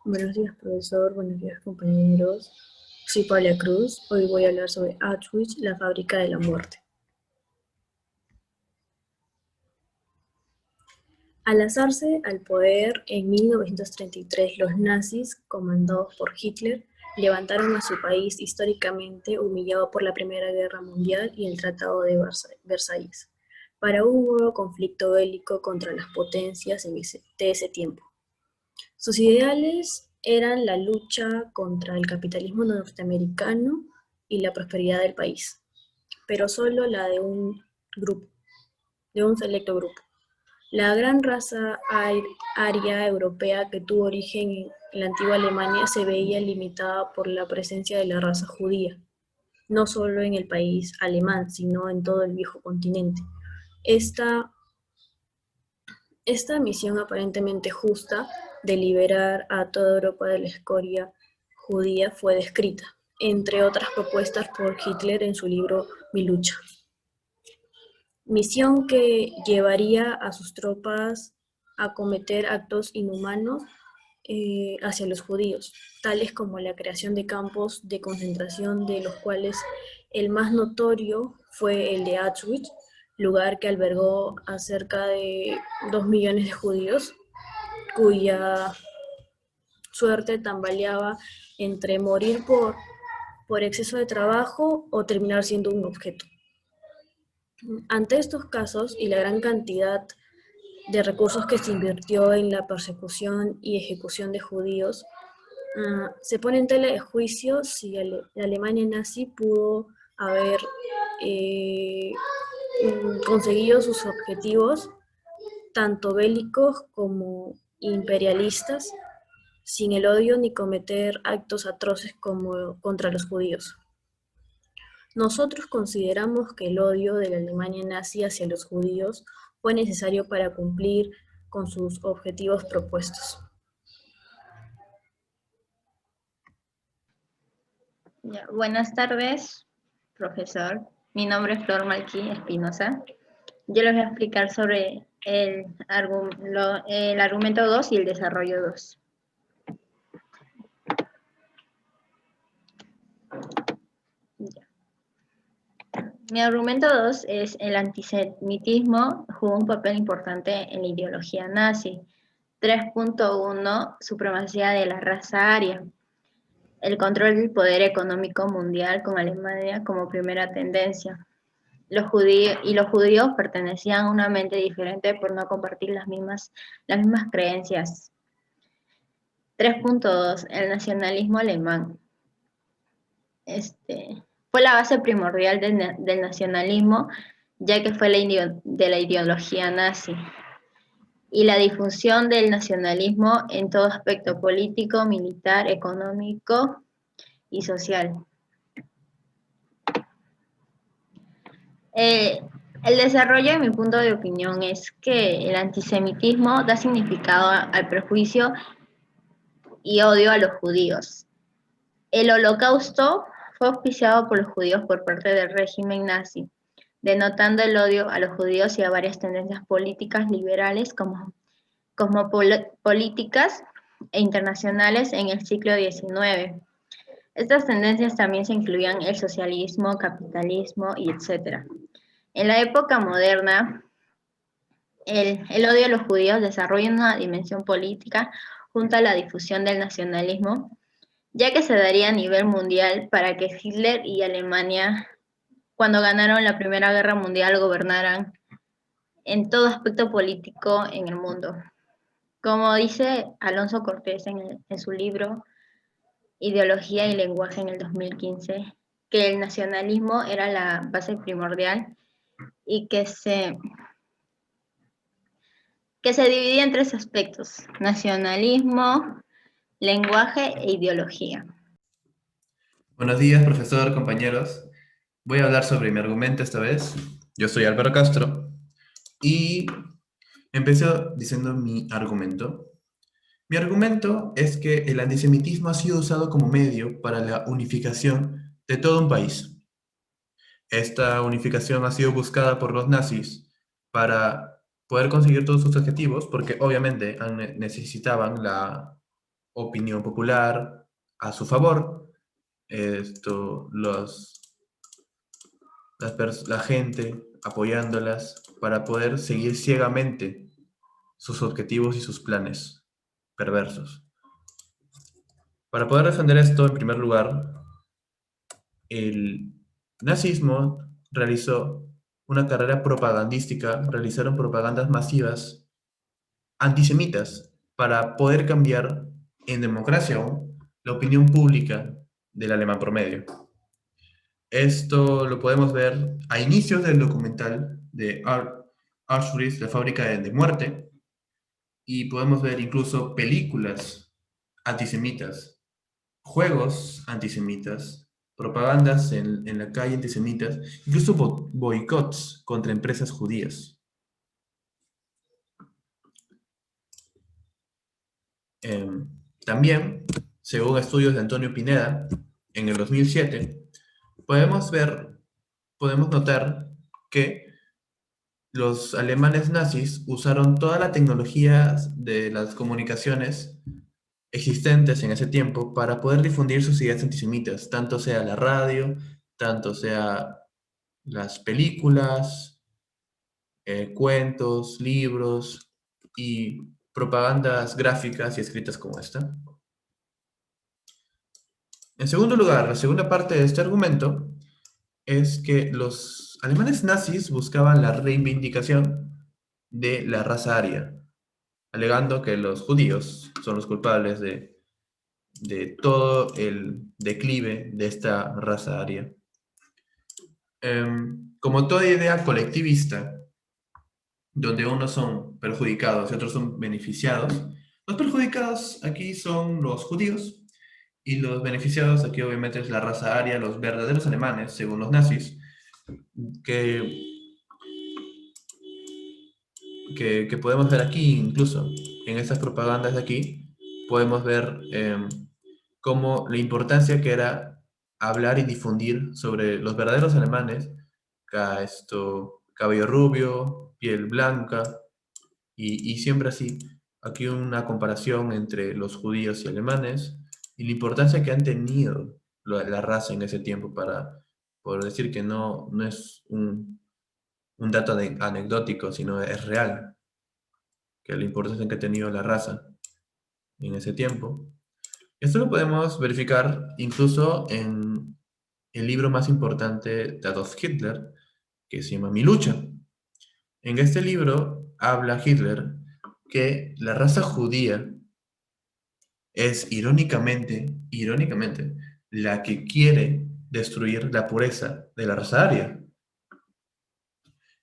Buenos días, profesor. Buenos días, compañeros. Soy Paula Cruz. Hoy voy a hablar sobre Auschwitz, la fábrica de la muerte. Al alzarse al poder en 1933, los nazis, comandados por Hitler, levantaron a su país históricamente humillado por la Primera Guerra Mundial y el Tratado de Versalles, para un nuevo conflicto bélico contra las potencias de ese tiempo. Sus ideales eran la lucha contra el capitalismo norteamericano y la prosperidad del país, pero solo la de un grupo, de un selecto grupo. La gran raza aria europea que tuvo origen en la antigua Alemania se veía limitada por la presencia de la raza judía, no solo en el país alemán, sino en todo el viejo continente. Esta Esta misión aparentemente justa de liberar a toda Europa de la escoria judía fue descrita, entre otras propuestas por Hitler en su libro Mi lucha. Misión que llevaría a sus tropas a cometer actos inhumanos hacia los judíos, tales como la creación de campos de concentración, de los cuales el más notorio fue el de Auschwitz, lugar que albergó a cerca de 2 millones de judíos, cuya suerte tambaleaba entre morir por exceso de trabajo o terminar siendo un objeto. Ante estos casos y la gran cantidad de recursos que se invirtió en la persecución y ejecución de judíos, se pone en tela de juicio si la Alemania nazi pudo haber eh, conseguido sus objetivos, tanto bélicos como imperialistas, sin el odio ni cometer actos atroces como contra los judíos. Nosotros consideramos que el odio de la Alemania nazi hacia los judíos fue necesario para cumplir con sus objetivos propuestos. Buenas tardes, profesor. Mi nombre es Flor Malquí Espinosa. Yo les voy a explicar sobre el argumento 2 y el desarrollo 2. Mi argumento 2 es el antisemitismo jugó un papel importante en la ideología nazi. 3.1 Supremacía de la raza aria. El control del poder económico mundial con Alemania como primera tendencia. Los judíos pertenecían a una mente diferente por no compartir las mismas creencias. 3.2 El nacionalismo alemán. Fue la base primordial del nacionalismo, ya que fue de la ideología nazi. Y la difusión del nacionalismo en todo aspecto político, militar, económico y social. El desarrollo de mi punto de opinión es que el antisemitismo da significado al prejuicio y odio a los judíos. El Holocausto fue auspiciado por los judíos por parte del régimen nazi, denotando el odio a los judíos y a varias tendencias políticas liberales como cosmopolíticas e internacionales en el siglo XIX. Estas tendencias también se incluían el socialismo, capitalismo y etc. En la época moderna, el odio a los judíos desarrolla una dimensión política junto a la difusión del nacionalismo, ya que se daría a nivel mundial para que Hitler y Alemania, cuando ganaron la Primera Guerra Mundial, gobernaran en todo aspecto político en el mundo. Como dice Alonso Cortés en su libro Ideología y lenguaje en el 2015, que el nacionalismo era la base primordial y que se dividía en 3 aspectos: nacionalismo, lenguaje e ideología. Buenos días, profesor, compañeros. Voy a hablar sobre mi argumento esta vez. Yo soy Álvaro Castro y empiezo diciendo mi argumento. Mi argumento es que el antisemitismo ha sido usado como medio para la unificación de todo un país. Esta unificación ha sido buscada por los nazis para poder conseguir todos sus objetivos, porque obviamente necesitaban opinión popular a su favor. Esto, la gente apoyándolas para poder seguir ciegamente sus objetivos y sus planes perversos. Para poder defender esto, en primer lugar, el nazismo realizó una carrera propagandística, realizaron propagandas masivas antisemitas para poder cambiar en democracia aún la opinión pública del alemán promedio. Esto lo podemos ver a inicios del documental de Auschwitz, la fábrica de muerte, y podemos ver incluso películas antisemitas, juegos antisemitas, propagandas en la calle antisemitas, incluso boicots contra empresas judías. También, según estudios de Antonio Pineda, en el 2007, podemos notar que los alemanes nazis usaron toda la tecnología de las comunicaciones existentes en ese tiempo para poder difundir sus ideas antisemitas, tanto sea la radio, tanto sea las películas, cuentos, libros y propagandas gráficas y escritas como esta. En segundo lugar, la segunda parte de este argumento es que los alemanes nazis buscaban la reivindicación de la raza aria, alegando que los judíos son los culpables de todo el declive de esta raza aria. Como toda idea colectivista, donde unos son perjudicados y otros son beneficiados, los perjudicados aquí son los judíos y los beneficiados aquí obviamente es la raza aria, los verdaderos alemanes, según los nazis, que podemos ver aquí incluso, en estas propagandas de aquí, podemos ver cómo la importancia que era hablar y difundir sobre los verdaderos alemanes, cabello rubio, piel blanca, y siempre así. Aquí una comparación entre los judíos y alemanes, y la importancia que han tenido la raza en ese tiempo para poder decir que no es un dato anecdótico, sino es real, que la importancia que ha tenido la raza en ese tiempo. Esto lo podemos verificar incluso en el libro más importante de Adolf Hitler, que se llama Mi lucha. En este libro habla Hitler que la raza judía es irónicamente, la que quiere destruir la pureza de la raza aria.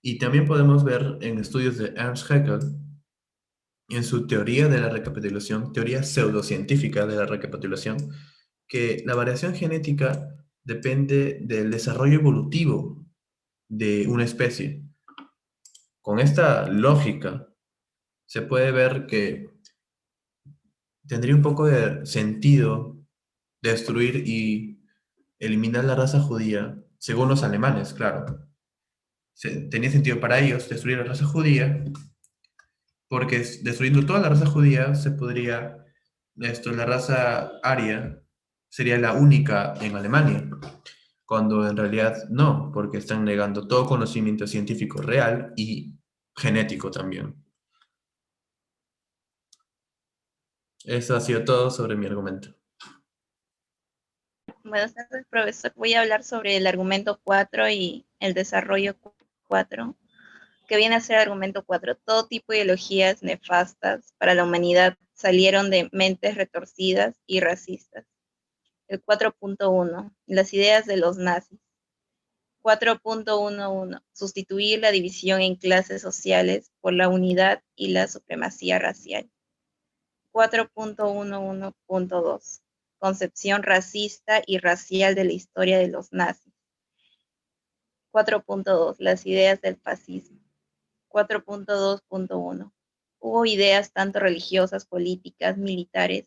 Y también podemos ver en estudios de Ernst Haeckel, en su teoría de la recapitulación, teoría pseudocientífica de la recapitulación, que la variación genética depende del desarrollo evolutivo de una especie. Con esta lógica, se puede ver que tendría un poco de sentido destruir y eliminar la raza judía, según los alemanes, claro. Tenía sentido para ellos destruir la raza judía, porque destruyendo toda la raza judía se podría, la raza aria sería la única en Alemania, cuando en realidad no, porque están negando todo conocimiento científico real y genético también. Eso ha sido todo sobre mi argumento. Buenas tardes, profesor. Voy a hablar sobre el argumento 4 y el desarrollo 4, que viene a ser el argumento 4. Todo tipo de ideologías nefastas para la humanidad salieron de mentes retorcidas y racistas. El 4.1. Las ideas de los nazis. 4.11. Sustituir la división en clases sociales por la unidad y la supremacía racial. 4.11.2. Concepción racista y racial de la historia de los nazis. 4.2. Las ideas del fascismo. 4.2.1. Hubo ideas tanto religiosas, políticas, militares,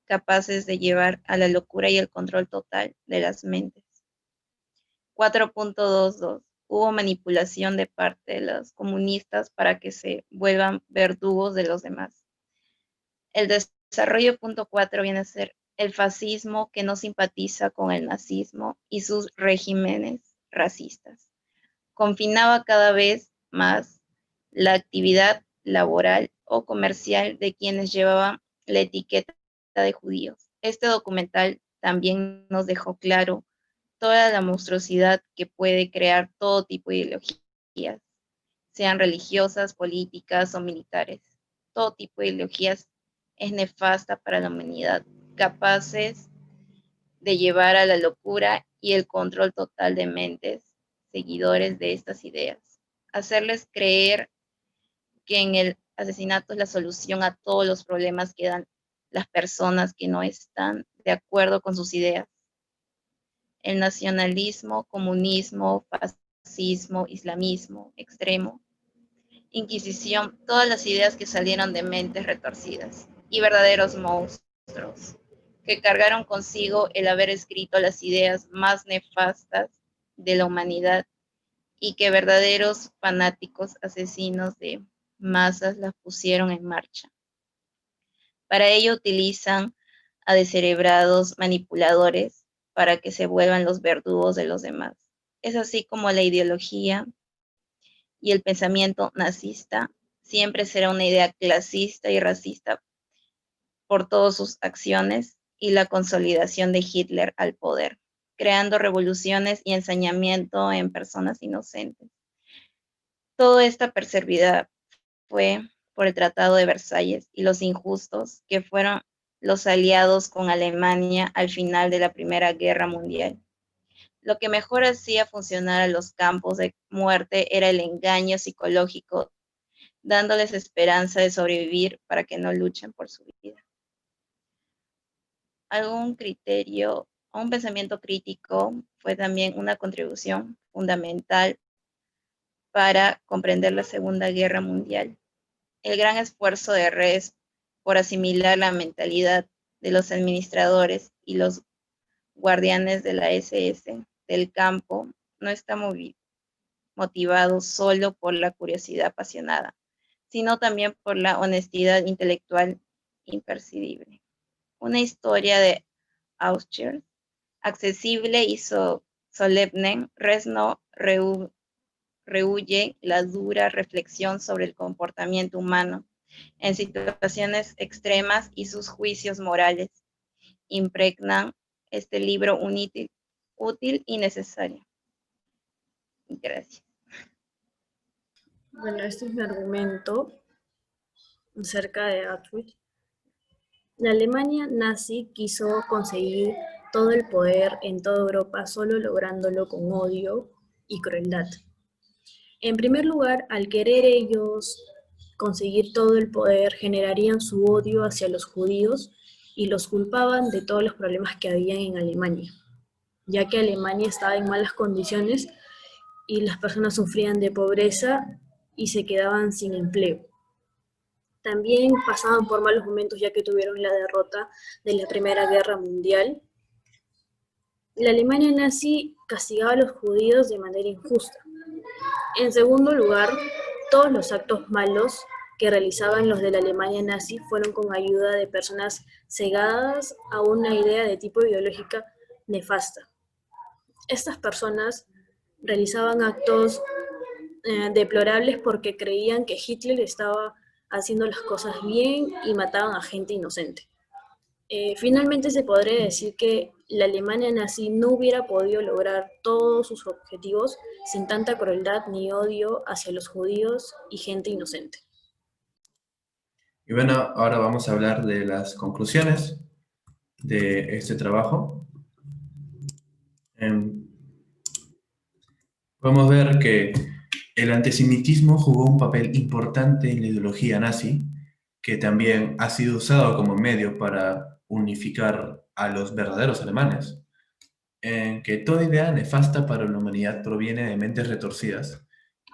capaces de llevar a la locura y el control total de las mentes. 4.22. Hubo manipulación de parte de los comunistas para que se vuelvan verdugos de los demás. El desarrollo punto 4 viene a ser el fascismo que no simpatiza con el nazismo y sus regímenes racistas. Confinaba cada vez más la actividad laboral o comercial de quienes llevaban la etiqueta de judíos. Este documental también nos dejó claro toda la monstruosidad que puede crear todo tipo de ideologías, sean religiosas, políticas o militares. Todo tipo de ideologías es nefasta para la humanidad, capaces de llevar a la locura y el control total de mentes seguidores de estas ideas. Hacerles creer que en el asesinato es la solución a todos los problemas que dan las personas que no están de acuerdo con sus ideas. El nacionalismo, comunismo, fascismo, islamismo extremo, Inquisición, todas las ideas que salieron de mentes retorcidas y verdaderos monstruos que cargaron consigo el haber escrito las ideas más nefastas de la humanidad y que verdaderos fanáticos asesinos de masas las pusieron en marcha. Para ello utilizan a descerebrados manipuladores para que se vuelvan los verdugos de los demás. Es así como la ideología y el pensamiento nazista siempre será una idea clasista y racista por todas sus acciones y la consolidación de Hitler al poder, creando revoluciones y ensañamiento en personas inocentes. Toda esta perversidad fue por el Tratado de Versalles y los injustos que fueron los aliados con Alemania al final de la Primera Guerra Mundial. Lo que mejor hacía funcionar a los campos de muerte era el engaño psicológico, dándoles esperanza de sobrevivir para que no luchen por su vida. Algún criterio o un pensamiento crítico fue también una contribución fundamental para comprender la Segunda Guerra Mundial. El gran esfuerzo de Res por asimilar la mentalidad de los administradores y los guardianes de la SS del campo no está motivado solo por la curiosidad apasionada, sino también por la honestidad intelectual imprescindible. Una historia de Auschwitz, accesible y solemne, Res no rehuye la dura reflexión sobre el comportamiento humano en situaciones extremas y sus juicios morales impregnan este libro útil y necesario. Gracias. Bueno, este es mi argumento acerca de Auschwitz. La Alemania nazi quiso conseguir todo el poder en toda Europa solo lográndolo con odio y crueldad. En primer lugar, al querer ellos conseguir todo el poder, generarían su odio hacia los judíos y los culpaban de todos los problemas que había en Alemania, ya que Alemania estaba en malas condiciones y las personas sufrían de pobreza y se quedaban sin empleo. También pasaban por malos momentos ya que tuvieron la derrota de la Primera Guerra Mundial. La Alemania nazi castigaba a los judíos de manera injusta. En segundo lugar, todos los actos malos que realizaban los de la Alemania nazi fueron con ayuda de personas cegadas a una idea de tipo ideológica nefasta. Estas personas realizaban actos deplorables porque creían que Hitler estaba haciendo las cosas bien y mataban a gente inocente. Finalmente se podría decir que la Alemania nazi no hubiera podido lograr todos sus objetivos sin tanta crueldad ni odio hacia los judíos y gente inocente. Y bueno, ahora vamos a hablar de las conclusiones de este trabajo. Podemos ver que el antisemitismo jugó un papel importante en la ideología nazi, que también ha sido usado como medio para unificar a los verdaderos alemanes. En que toda idea nefasta para la humanidad proviene de mentes retorcidas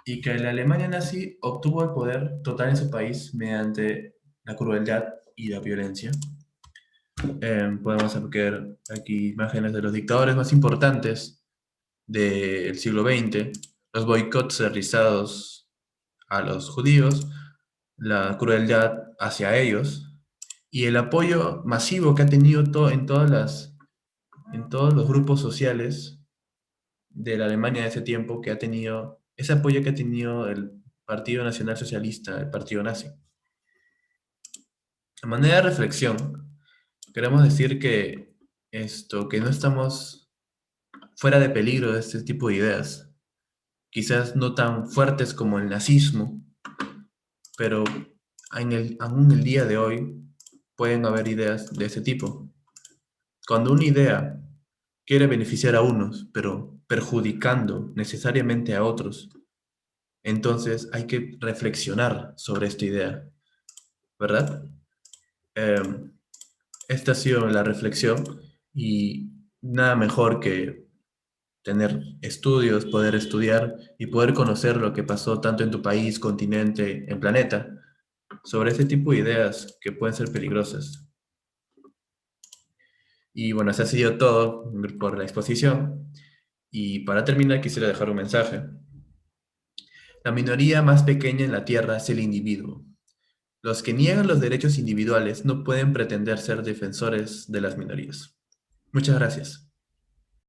y que la Alemania nazi obtuvo el poder total en su país mediante la crueldad y la violencia. Podemos ver aquí imágenes de los dictadores más importantes del siglo XX, los boicots realizados a los judíos, la crueldad hacia ellos y el apoyo masivo que ha tenido en todos los grupos sociales de la Alemania de ese tiempo, que ha tenido, ese apoyo que ha tenido el Partido Nacional Socialista, el partido nazi. De manera de reflexión, queremos decir que que no estamos fuera de peligro de este tipo de ideas, quizás no tan fuertes como el nazismo, pero aún el día de hoy pueden haber ideas de ese tipo. Cuando una idea quiere beneficiar a unos, pero perjudicando necesariamente a otros, entonces hay que reflexionar sobre esta idea, ¿verdad? Esta ha sido la reflexión y nada mejor que tener estudios, poder estudiar y poder conocer lo que pasó tanto en tu país, continente, en planeta, sobre este tipo de ideas que pueden ser peligrosas. Y bueno, eso ha sido todo por la exposición. Y para terminar quisiera dejar un mensaje. La minoría más pequeña en la Tierra es el individuo. Los que niegan los derechos individuales no pueden pretender ser defensores de las minorías. Muchas gracias.